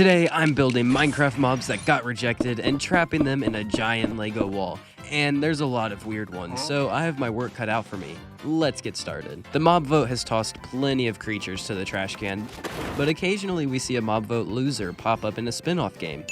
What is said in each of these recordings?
Today, I'm building Minecraft mobs that got rejected and trapping them in a giant Lego wall. And there's a lot of weird ones, so I have my work cut out for me. Let's get started. The mob vote has tossed plenty of creatures to the trash can, but occasionally we see a mob vote loser pop up in a spin-off game.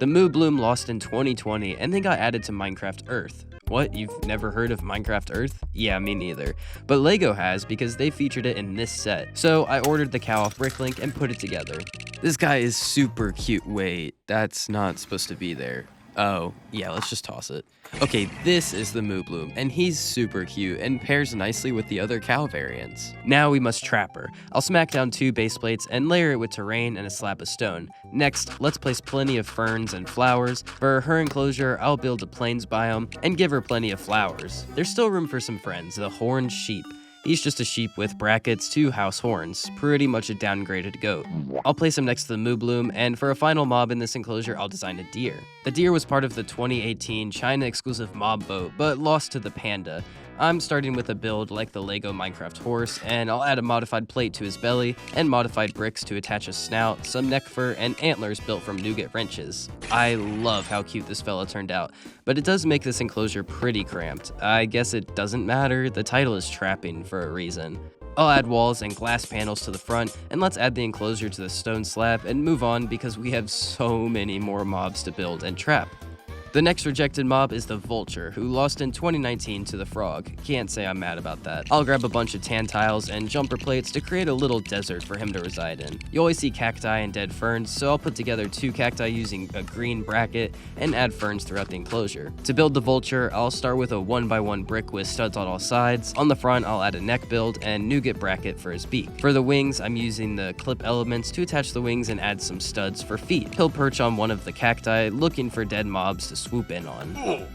The Moo Bloom lost in 2020 and then got added to Minecraft Earth. What, you've never heard of Minecraft Earth? Yeah, me neither. But LEGO has because they featured it in this set. So I ordered the cow off Bricklink and put it together. This guy is super cute. Wait, that's not supposed to be there. Oh, yeah, let's just toss it. Okay, this is the Moo Bloom, and he's super cute and pairs nicely with the other cow variants. Now we must trap her. I'll smack down 2 base plates and layer it with terrain and a slab of stone. Next, let's place plenty of ferns and flowers. For her enclosure, I'll build a plains biome and give her plenty of flowers. There's still room for some friends, the horned sheep. He's just a sheep with brackets, 2 house horns, pretty much a downgraded goat. I'll place him next to the Moo Bloom, and for a final mob in this enclosure, I'll design a deer. The deer was part of the 2018 China exclusive mob vote, but lost to the panda. I'm starting with a build like the Lego Minecraft horse, and I'll add a modified plate to his belly, and modified bricks to attach a snout, some neck fur, and antlers built from nougat wrenches. I love how cute this fella turned out, but it does make this enclosure pretty cramped. I guess it doesn't matter, the title is trapping for a reason. I'll add walls and glass panels to the front, and let's add the enclosure to the stone slab and move on because we have so many more mobs to build and trap. The next rejected mob is the Vulture, who lost in 2019 to the Frog. Can't say I'm mad about that. I'll grab a bunch of tan tiles and jumper plates to create a little desert for him to reside in. You always see cacti and dead ferns, so I'll put together 2 cacti using a green bracket and add ferns throughout the enclosure. To build the Vulture, I'll start with a 1x1 brick with studs on all sides. On the front, I'll add a neck build and nougat bracket for his beak. For the wings, I'm using the clip elements to attach the wings and add some studs for feet. He'll perch on one of the cacti, looking for dead mobs to swoop in on.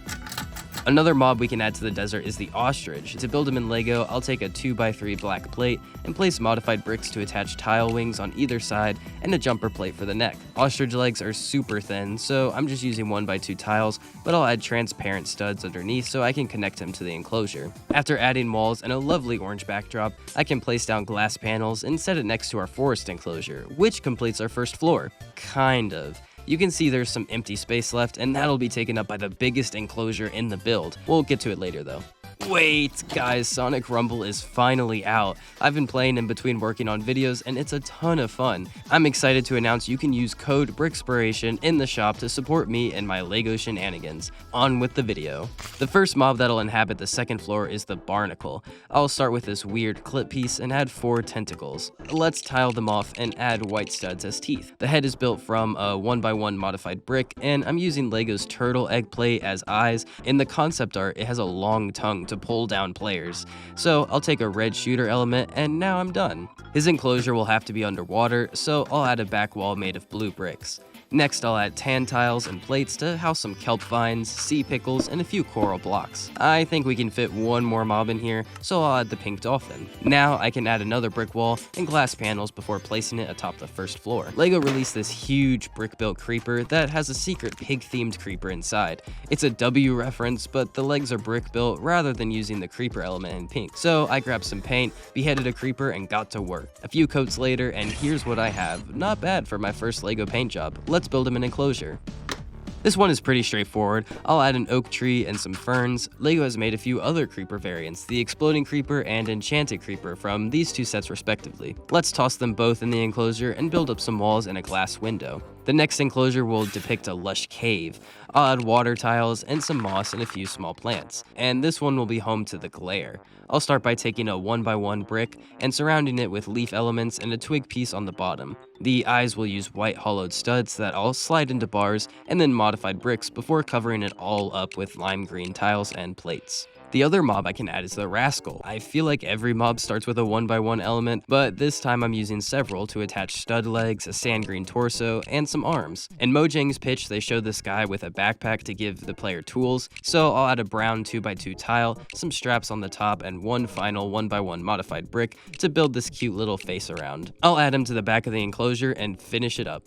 Another mob we can add to the desert is the Ostrich. To build him in Lego, I'll take a 2x3 black plate and place modified bricks to attach tile wings on either side and a jumper plate for the neck. Ostrich legs are super thin, so I'm just using 1x2 tiles, but I'll add transparent studs underneath so I can connect him to the enclosure. After adding walls and a lovely orange backdrop, I can place down glass panels and set it next to our forest enclosure, which completes our first floor. Kind of. You can see there's some empty space left, and that'll be taken up by the biggest enclosure in the build. We'll get to it later though. Wait, guys, Sonic Rumble is finally out. I've been playing in between working on videos, and it's a ton of fun. I'm excited to announce you can use code BRICKSPIRATION in the shop to support me and my Lego shenanigans. On with the video. The first mob that'll inhabit the second floor is the Barnacle. I'll start with this weird clip piece and add 4 tentacles. Let's tile them off and add white studs as teeth. The head is built from a 1x1 modified brick, and I'm using Lego's turtle egg plate as eyes. In the concept art, it has a long tongue to pull down players. So I'll take a red shooter element, and now I'm done. His enclosure will have to be underwater, so I'll add a back wall made of blue bricks. Next, I'll add tan tiles and plates to house some kelp vines, sea pickles, and a few coral blocks. I think we can fit one more mob in here, so I'll add the pink dolphin. Now I can add another brick wall and glass panels before placing it atop the first floor. Lego released this huge brick-built creeper that has a secret pig-themed creeper inside. It's a W reference, but the legs are brick-built rather than using the creeper element in pink. So I grabbed some paint, beheaded a creeper, and got to work. A few coats later, and here's what I have. Not bad for my first Lego paint job. Let's build him an enclosure. This one is pretty straightforward. I'll add an oak tree and some ferns. Lego has made a few other creeper variants, the exploding creeper and enchanted creeper from these 2 sets respectively. Let's toss them both in the enclosure and build up some walls and a glass window. The next enclosure will depict a lush cave. I'll add water tiles and some moss and a few small plants. And this one will be home to the glare. I'll start by taking a 1x1 brick and surrounding it with leaf elements and a twig piece on the bottom. The eyes will use white hollowed studs that I'll slide into bars and then modified bricks before covering it all up with lime green tiles and plates. The other mob I can add is the Rascal. I feel like every mob starts with a 1x1 element, but this time I'm using several to attach stud legs, a sand green torso, and some arms. In Mojang's pitch, they showed this guy with a backpack to give the player tools, so I'll add a brown 2x2 tile, some straps on the top, and one final 1x1 modified brick to build this cute little face around. I'll add him to the back of the enclosure and finish it up.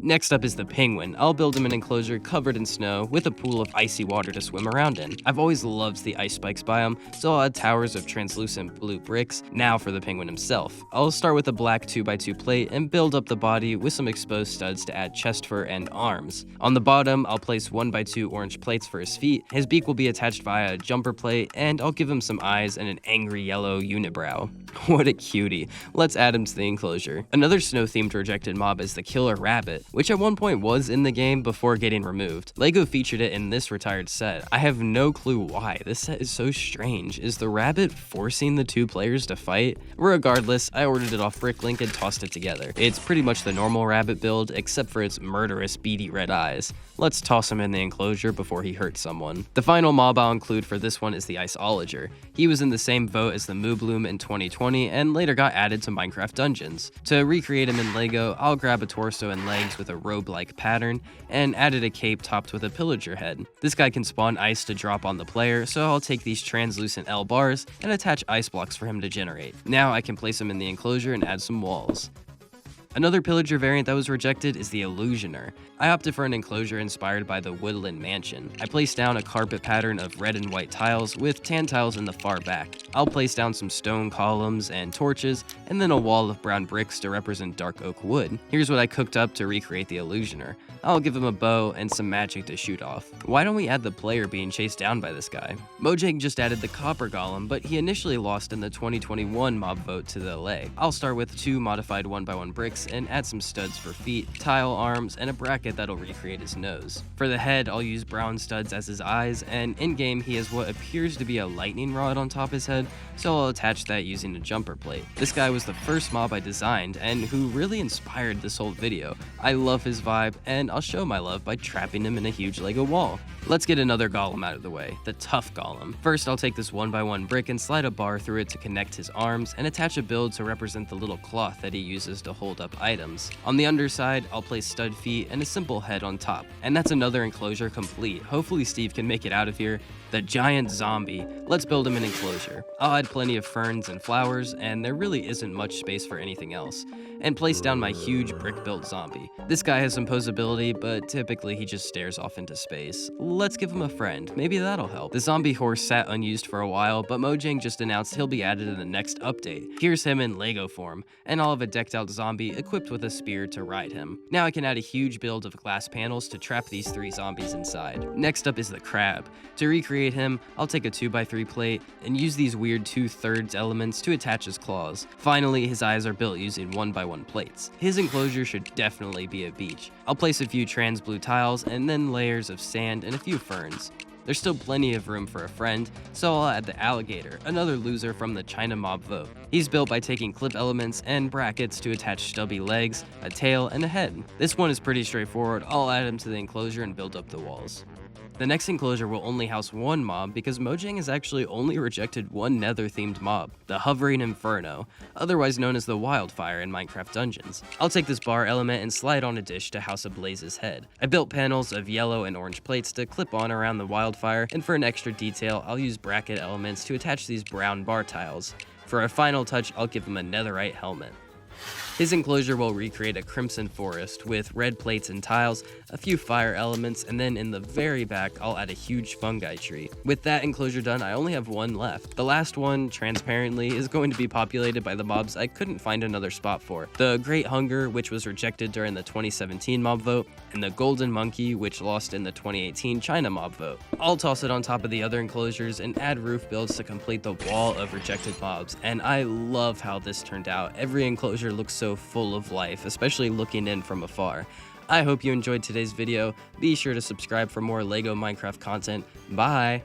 Next up is the penguin. I'll build him an enclosure covered in snow with a pool of icy water to swim around in. I've always loved the ice spikes biome, so I'll add towers of translucent blue bricks. Now for the penguin himself. I'll start with a black 2x2 plate and build up the body with some exposed studs to add chest fur and arms. On the bottom, I'll place 1x2 orange plates for his feet. His beak will be attached via a jumper plate, and I'll give him some eyes and an angry yellow unibrow. What a cutie. Let's add him to the enclosure. Another snow-themed rejected mob is the killer rabbit, which at one point was in the game before getting removed. LEGO featured it in this retired set. I have no clue why. This set is so strange. Is the rabbit forcing the two players to fight? Regardless, I ordered it off Bricklink and tossed it together. It's pretty much the normal rabbit build, except for its murderous beady red eyes. Let's toss him in the enclosure before he hurts someone. The final mob I'll include for this one is the Iceologer. He was in the same boat as the Moobloom in 2020 and later got added to Minecraft Dungeons. To recreate him in LEGO, I'll grab a torso and legs with a robe-like pattern and added a cape topped with a pillager head. This guy can spawn ice to drop on the player, so I'll take these translucent L bars and attach ice blocks for him to generate. Now I can place him in the enclosure and add some walls. Another pillager variant that was rejected is the Illusioner. I opted for an enclosure inspired by the Woodland Mansion. I placed down a carpet pattern of red and white tiles with tan tiles in the far back. I'll place down some stone columns and torches, and then a wall of brown bricks to represent dark oak wood. Here's what I cooked up to recreate the Illusioner. I'll give him a bow and some magic to shoot off. Why don't we add the player being chased down by this guy? Mojang just added the copper golem, but he initially lost in the 2021 mob vote to the LA. I'll start with 2 modified 1x1 bricks and add some studs for feet, tile arms, and a bracket that'll recreate his nose. For the head, I'll use brown studs as his eyes, and in-game he has what appears to be a lightning rod on top his head, so I'll attach that using a jumper plate. This guy was the first mob I designed, and who really inspired this whole video. I love his vibe, and I'll show my love by trapping him in a huge LEGO wall. Let's get another golem out of the way, the tough golem. First, I'll take this 1x1 brick and slide a bar through it to connect his arms, and attach a build to represent the little cloth that he uses to hold up items. On the underside, I'll place stud feet and a simple head on top. And that's another enclosure complete. Hopefully Steve can make it out of here. The giant zombie. Let's build him an enclosure. I'll add plenty of ferns and flowers, and there really isn't much space for anything else. And place down my huge brick-built zombie. This guy has some posability, but typically he just stares off into space. Let's give him a friend. Maybe that'll help. The zombie horse sat unused for a while, but Mojang just announced he'll be added in the next update. Here's him in LEGO form, and I'll have a decked out zombie equipped with a spear to ride him. Now I can add a huge build of glass panels to trap these 3 zombies inside. Next up is the crab. To recreate him, I'll take a 2x3 plate and use these weird 2/3 elements to attach his claws. Finally, his eyes are built using 1x1 plates. His enclosure should definitely be a beach. I'll place a few trans blue tiles and then layers of sand and a few ferns. There's still plenty of room for a friend, so I'll add the alligator, another loser from the China mob vote. He's built by taking clip elements and brackets to attach stubby legs, a tail, and a head. This one is pretty straightforward. I'll add him to the enclosure and build up the walls. The next enclosure will only house 1 mob because Mojang has actually only rejected 1 nether-themed mob, the Hovering Inferno, otherwise known as the Wildfire in Minecraft Dungeons. I'll take this bar element and slide on a dish to house a Blaze's head. I built panels of yellow and orange plates to clip on around the Wildfire, and for an extra detail, I'll use bracket elements to attach these brown bar tiles. For a final touch, I'll give him a netherite helmet. His enclosure will recreate a crimson forest with red plates and tiles, a few fire elements, and then in the very back, I'll add a huge fungi tree. With that enclosure done, I only have 1 left. The last one, transparently, is going to be populated by the mobs I couldn't find another spot for. The Great Hunger, which was rejected during the 2017 mob vote, and the Golden Monkey, which lost in the 2018 China mob vote. I'll toss it on top of the other enclosures and add roof builds to complete the wall of rejected mobs, and I love how this turned out. Every enclosure looks so full of life, especially looking in from afar. I hope you enjoyed today's video. Be sure to subscribe for more LEGO Minecraft content. Bye!